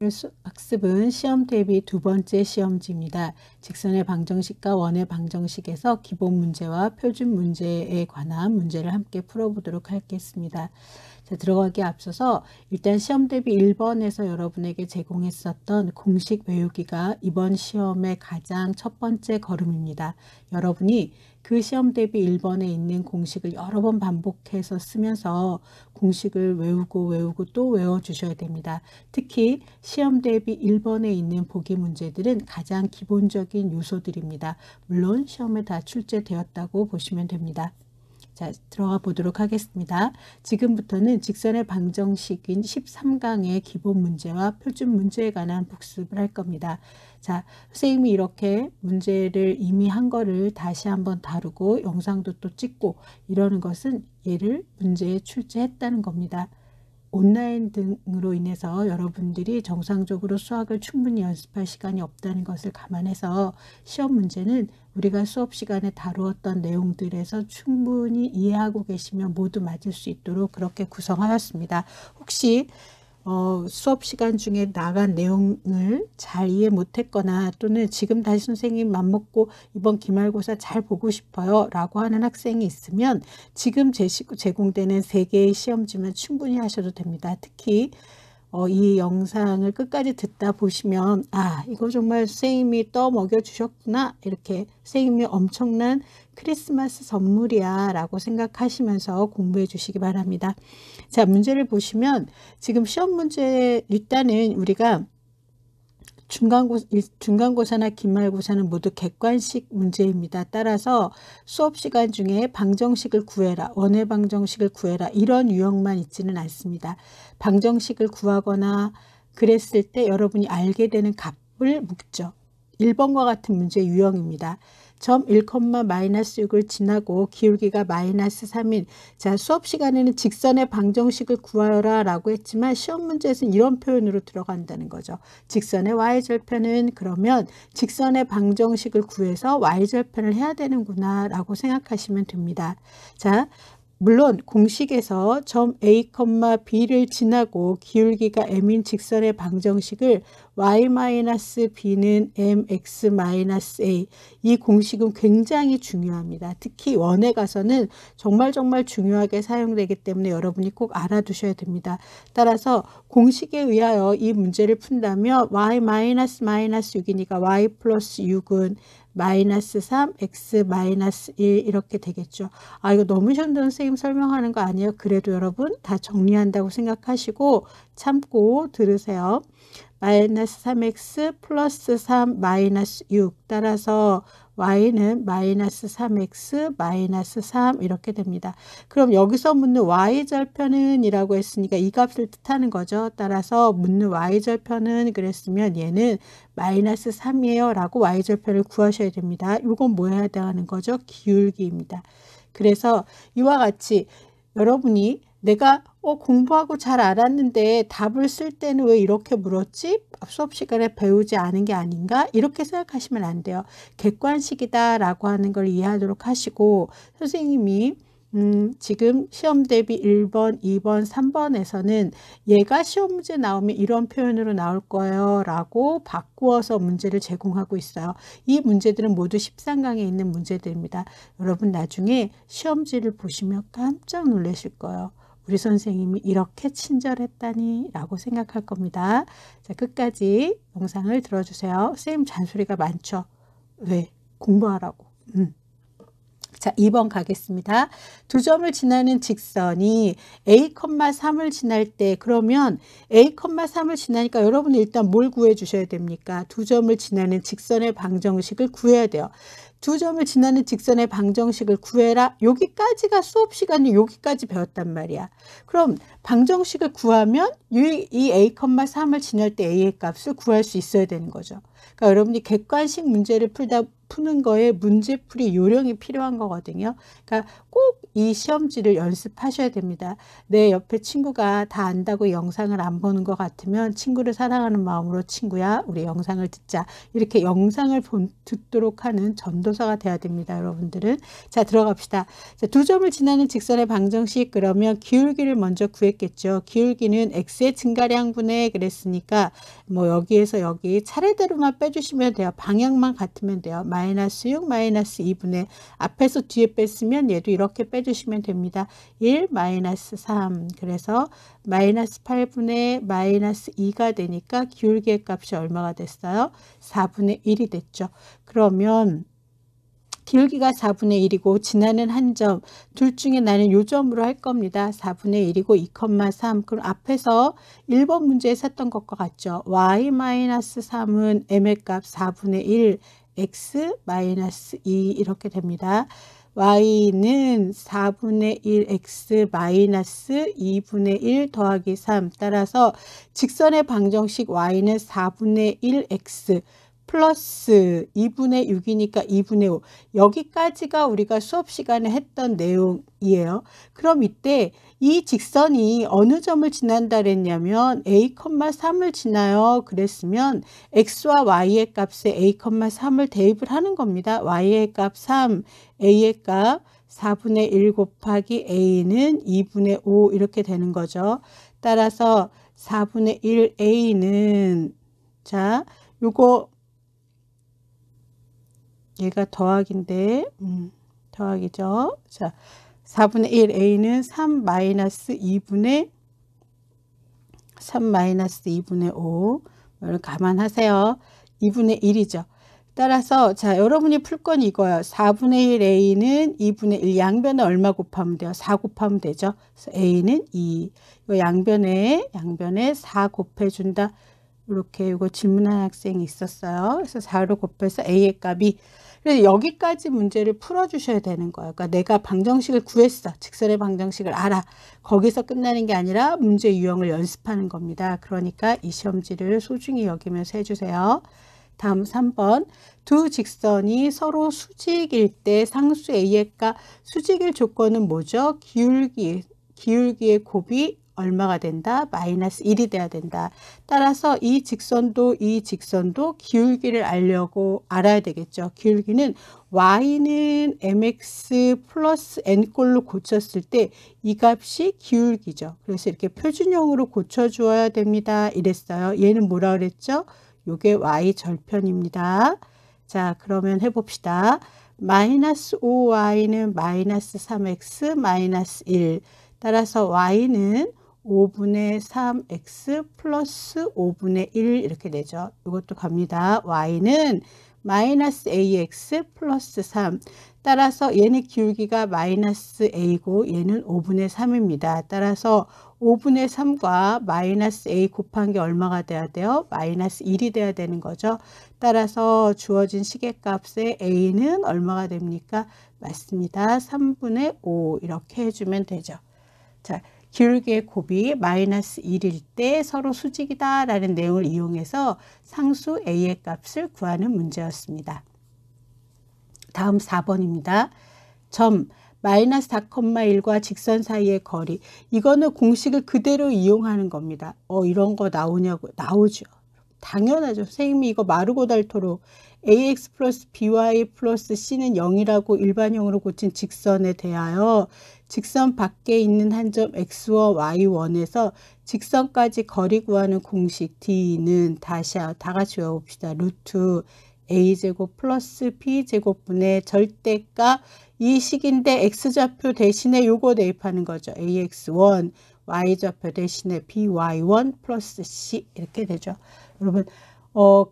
학습은 시험 대비 두 번째 시험지입니다. 직선의 방정식과 원의 방정식에서 기본 문제와 표준 문제에 관한 문제를 함께 풀어보도록 하겠습니다. 자, 들어가기에 앞서서 일단 시험 대비 1번에서 여러분에게 제공했었던 공식 외우기가 이번 시험의 가장 첫 번째 걸음입니다. 여러분이 그 시험 대비 1번에 있는 공식을 여러 번 반복해서 쓰면서 공식을 외우고 또 외워주셔야 됩니다. 특히 시험 대비 1번에 있는 보기 문제들은 가장 기본적인 요소들입니다. 물론 시험에 다 출제되었다고 보시면 됩니다. 자, 들어가 보도록 하겠습니다. 지금부터는 직선의 방정식인 13강의 기본 문제와 표준 문제에 관한 복습을 할 겁니다. 자, 선생님이 이렇게 문제를 이미 한 거를 다시 한번 다루고 영상도 또 찍고 이러는 것은 얘를 문제에 출제했다는 겁니다. 온라인 등으로 인해서 여러분들이 정상적으로 수학을 충분히 연습할 시간이 없다는 것을 감안해서 시험 문제는 우리가 수업 시간에 다루었던 내용들에서 충분히 이해하고 계시면 모두 맞을 수 있도록 그렇게 구성하였습니다. 혹시 수업 시간 중에 나간 내용을 잘 이해 못했거나 또는 지금 다시 선생님 맘먹고 이번 기말고사 잘 보고 싶어요 라고 하는 학생이 있으면 지금 제공되는 3개의 시험지만 충분히 하셔도 됩니다. 특히 이 영상을 끝까지 듣다 보시면 이거 정말 선생님이 떠먹여 주셨구나, 이렇게 선생님이 엄청난 크리스마스 선물이야 라고 생각하시면서 공부해 주시기 바랍니다. 자, 문제를 보시면 지금 시험 문제 일단은 우리가 중간고사나 기말고사는 모두 객관식 문제입니다. 따라서 수업 시간 중에 방정식을 구해라, 원의 방정식을 구해라 이런 유형만 있지는 않습니다. 방정식을 구하거나 그랬을 때 여러분이 알게 되는 값을 묻죠. 1번과 같은 문제 유형입니다. 점 1,-6을 지나고 기울기가 -3인, 자, 수업 시간에는 직선의 방정식을 구하라 라고 했지만 시험 문제에서는 이런 표현으로 들어간다는 거죠. 직선의 y절편은, 그러면 직선의 방정식을 구해서 y절편을 해야 되는구나 라고 생각하시면 됩니다. 자, 물론 공식에서 점 A, B를 지나고 기울기가 m인 직선의 방정식을 y-b는 mx-a, 이 공식은 굉장히 중요합니다. 특히 원에 가서는 정말 중요하게 사용되기 때문에 여러분이 꼭 알아두셔야 됩니다. 따라서 공식에 의하여 이 문제를 푼다면 y-6이니까 y 플러스 6은 -3, x -1 이렇게 되겠죠. 이거 너무 쉬운데 선생님 설명하는 거 아니에요? 그래도 여러분 다 정리한다고 생각하시고 참고 들으세요. -3x 플러스 3 -6, 따라서 y는 -3x -3 이렇게 됩니다. 그럼 여기서 묻는 y절편은 이라고 했으니까 이 값을 뜻하는 거죠. 따라서 묻는 y절편은 그랬으면 얘는 -3이에요 라고 y절편을 구하셔야 됩니다. 이건 뭐 해야 되는 거죠? 기울기입니다. 그래서 이와 같이 여러분이 내가 공부하고 잘 알았는데 답을 쓸 때는 왜 이렇게 물었지? 수업 시간에 배우지 않은 게 아닌가? 이렇게 생각하시면 안 돼요. 객관식이다 라고 하는 걸 이해하도록 하시고, 선생님이 지금 시험 대비 1번, 2번, 3번에서는 얘가 시험 문제 나오면 이런 표현으로 나올 거예요 라고 바꾸어서 문제를 제공하고 있어요. 이 문제들은 모두 13강에 있는 문제들입니다. 여러분 나중에 시험지를 보시면 깜짝 놀라실 거예요. 우리 선생님이 이렇게 친절했다니 라고 생각할 겁니다. 자, 끝까지 영상을 들어주세요. 선생님 잔소리가 많죠? 왜? 공부하라고. 자, 2번 가겠습니다. 두 점을 지나는 직선이 a, 3을 지날 때, 그러면 a, 3을 지나니까 여러분이 일단 뭘 구해 주셔야 됩니까? 두 점을 지나는 직선의 방정식을 구해야 돼요. 두 점을 지나는 직선의 방정식을 구해라. 여기까지가 수업 시간이 여기까지 배웠단 말이야. 그럼 방정식을 구하면 이 a, 3을 지날 때 a의 값을 구할 수 있어야 되는 거죠. 그러니까 여러분이 객관식 문제를 푸는 거에 문제풀이 요령이 필요한 거거든요. 그러니까 꼭 이 시험지를 연습하셔야 됩니다. 내 옆에 친구가 다 안다고 영상을 안 보는 것 같으면 친구를 사랑하는 마음으로 친구야 우리 영상을 듣자 이렇게 영상을 듣도록 하는 전도사가 돼야 됩니다. 여러분들은. 자 들어갑시다. 자, 2점을 지나는 직선의 방정식 그러면 기울기를 먼저 구했겠죠. 기울기는 x의 증가량분의 그랬으니까 뭐 여기에서 여기 차례대로만 빼주시면 돼요. 방향만 같으면 돼요. 마이너스 6 마이너스 2분의 앞에서 뒤에 뺐으면 얘도 이렇게 빼주시면 됩니다. 1 마이너스 3 그래서 마이너스 8분의 마이너스 2가 되니까 기울기의 값이 얼마가 됐어요? 4분의 1이 됐죠. 그러면 기울기가 4분의 1이고 지나는 한 점 둘 중에 나는 요 점으로 할 겁니다. 4분의 1이고 2,3 그럼 앞에서 1번 문제에 했던 것과 같죠. y-3은 m의 값 4분의 1 x-2 이렇게 됩니다. y는 4분의 1 x 마이너스 2분의 1 더하기 3 따라서 직선의 방정식 y는 4분의 1 x 플러스 2분의 6이니까 2분의 5 여기까지가 우리가 수업 시간에 했던 내용이에요. 그럼 이때 이 직선이 어느 점을 지난다 그랬냐면 a,3을 지나요. 그랬으면 x와 y의 값에 a,3을 대입을 하는 겁니다. y의 값 3, a의 값 4분의 1 곱하기 a는 2분의 5 이렇게 되는 거죠. 따라서 4분의 1 a는 자 요거 얘가 더하기인데 더하기죠. 자 4분의 1 a는 3 마이너스 2분의 5 여러분 감안하세요. 2분의 1이죠. 따라서 자 여러분이 풀 건 이거예요. 4분의 1 a는 2분의 1 양변에 얼마 곱하면 돼요? 4 곱하면 되죠. 그래서 a는 2. 이 양변에 4 곱해준다. 이렇게 이거 질문한 학생이 있었어요. 그래서 4로 곱해서 a의 값이 그래서 여기까지 문제를 풀어주셔야 되는 거예요. 그러니까 내가 방정식을 구했어. 직선의 방정식을 알아. 거기서 끝나는 게 아니라 문제 유형을 연습하는 겁니다. 그러니까 이 시험지를 소중히 여기면서 해주세요. 다음 3번. 두 직선이 서로 수직일 때 상수 a의 값 수직일 조건은 뭐죠? 기울기의 곱이 얼마가 된다? 마이너스 1이 돼야 된다. 따라서 이 직선도 기울기를 알아야 되겠죠. 기울기는 y는 mx 플러스 n꼴로 고쳤을 때 이 값이 기울기죠. 그래서 이렇게 표준형으로 고쳐주어야 됩니다. 이랬어요. 얘는 뭐라 그랬죠? 요게 y 절편입니다. 자 그러면 해봅시다. 마이너스 5y는 마이너스 3x 마이너스 1 따라서 y는 5분의 3x 플러스 5분의 1 이렇게 되죠. 이것도 갑니다. y는 마이너스 ax 플러스 3 따라서 얘는 기울기가 마이너스 a고 얘는 5분의 3입니다. 따라서 5분의 3과 마이너스 a 곱한 게 얼마가 돼야 돼요? 마이너스 1이 돼야 되는 거죠. 따라서 주어진 시계값의 a는 얼마가 됩니까? 맞습니다. 3분의 5 이렇게 해주면 되죠. 자, 기울기의 곱이 마이너스 1일 때 서로 수직이다 라는 내용을 이용해서 상수 a의 값을 구하는 문제였습니다. 다음 4번입니다. 점 마이너스 4,1과 직선 사이의 거리 이거는 공식을 그대로 이용하는 겁니다. 이런 거 나오냐고 나오죠. 당연하죠. 선생님이 이거 마르고 닳도록 ax 플러스 by 플러스 c는 0이라고 일반형으로 고친 직선에 대하여 직선 밖에 있는 한 점 x1, y1에서 직선까지 거리 구하는 공식 d는 다 같이 외워봅시다. 루트 a제곱 플러스 b제곱분의 절대값 이 식인데 x좌표 대신에 요거 대입하는 거죠. ax1 y좌표 대신에 by1 플러스 c 이렇게 되죠. 여러분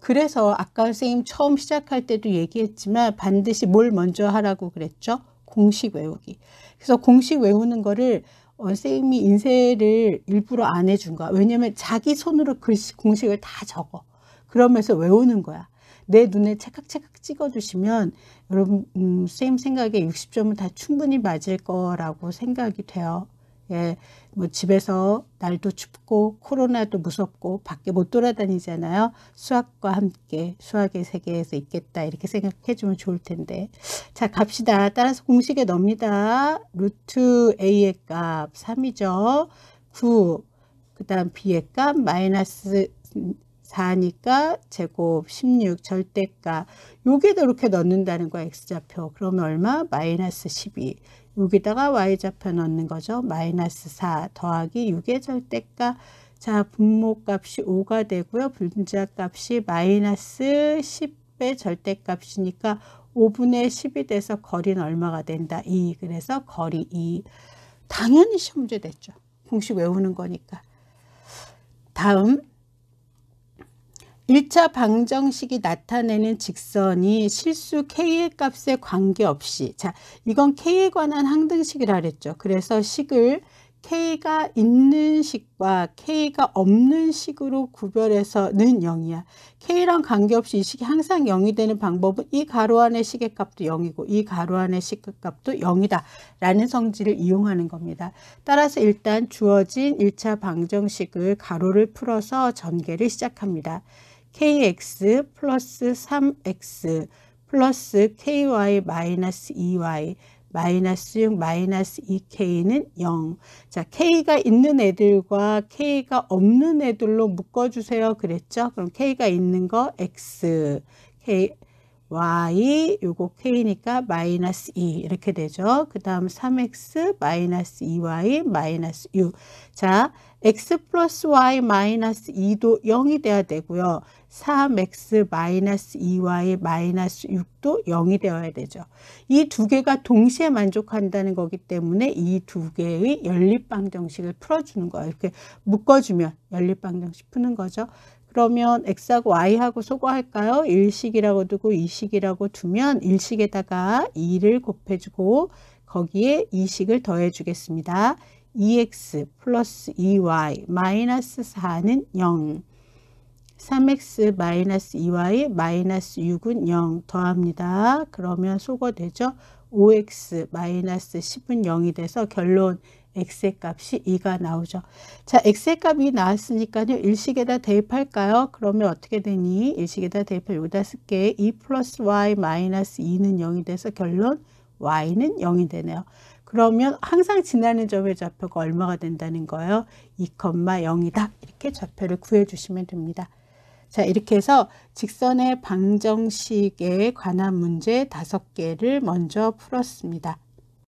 그래서 아까 선생님 처음 시작할 때도 얘기했지만 반드시 뭘 먼저 하라고 그랬죠? 공식 외우기. 그래서 공식 외우는 거를 선생님이 인쇄를 일부러 안 해준 거야. 왜냐면 자기 손으로 공식을 다 적어. 그러면서 외우는 거야. 내 눈에 찰칵찰칵 찍어주시면 여러분 선생님 생각에 60점은 다 충분히 맞을 거라고 생각이 돼요. 예, 뭐 집에서 날도 춥고 코로나도 무섭고 밖에 못 돌아다니잖아요. 수학과 함께 수학의 세계에서 있겠다 이렇게 생각해 주면 좋을 텐데. 자, 갑시다. 따라서 공식에 넣습니다. 루트 a의 값 3이죠. 9, 그 다음 b의 값 마이너스 4니까 제곱 16 절대값. 여기도 이렇게 넣는다는 거야. x좌표. 그러면 얼마? 마이너스 12. 여기다가 y좌표 넣는 거죠. 마이너스 4 더하기 6의 절대값. 자, 분모값이 5가 되고요. 분자값이 마이너스 10의 절대값이니까 5분의 10이 돼서 거리는 얼마가 된다? 2. 그래서 거리 2. 당연히 시험 문제 됐죠. 공식 외우는 거니까. 다음 1차 방정식이 나타내는 직선이 실수 k의 값에 관계없이, 자, 이건 k에 관한 항등식이라 그랬죠. 그래서 식을 k가 있는 식과 k가 없는 식으로 구별해서는 0이야. k랑 관계없이 이 식이 항상 0이 되는 방법은 이 가로 안의 식의 값도 0이고 이 가로 안의 식의 값도 0이다 라는 성질을 이용하는 겁니다. 따라서 일단 주어진 1차 방정식을 가로를 풀어서 전개를 시작합니다. kx 플러스 3x 플러스 ky 마이너스 2y 마이너스 6 마이너스 2k는 0. 자, k가 있는 애들과 k가 없는 애들로 묶어주세요 그랬죠. 그럼 k가 있는 거 x, k, y, 요거 k니까 마이너스 2 이렇게 되죠. 그 다음 3x 마이너스 2y 마이너스 6. 자, x 플러스 y 마이너스 2도 0이 돼야 되고요. 3x 마이너스 2y 마이너스 6도 0이 되어야 되죠. 이 두 개가 동시에 만족한다는 거기 때문에 이 두 개의 연립방정식을 풀어주는 거예요. 이렇게 묶어주면 연립방정식 푸는 거죠. 그러면 x하고 y하고 소거할까요? 1식이라고 두고 2식이라고 두면 1식에다가 2를 곱해주고 거기에 2식을 더해 주겠습니다. 2x 플러스 2y 마이너스 4는 0. 3x 마이너스 2y 마이너스 6은 0 더합니다. 그러면 소거되죠. 5x 마이너스 10은 0이 돼서 결론 x의 값이 2가 나오죠. 자, x의 값이 나왔으니까요. 일식에다 대입할까요? 그러면 어떻게 되니? 일식에다 대입을 여기다 쓸게. 2 플러스 y 마이너스 2는 0이 돼서 결론 y는 0이 되네요. 그러면 항상 지나는 점의 좌표가 얼마가 된다는 거예요? 2,0이다. 이렇게 좌표를 구해주시면 됩니다. 자, 이렇게 해서 직선의 방정식에 관한 문제 5개를 먼저 풀었습니다.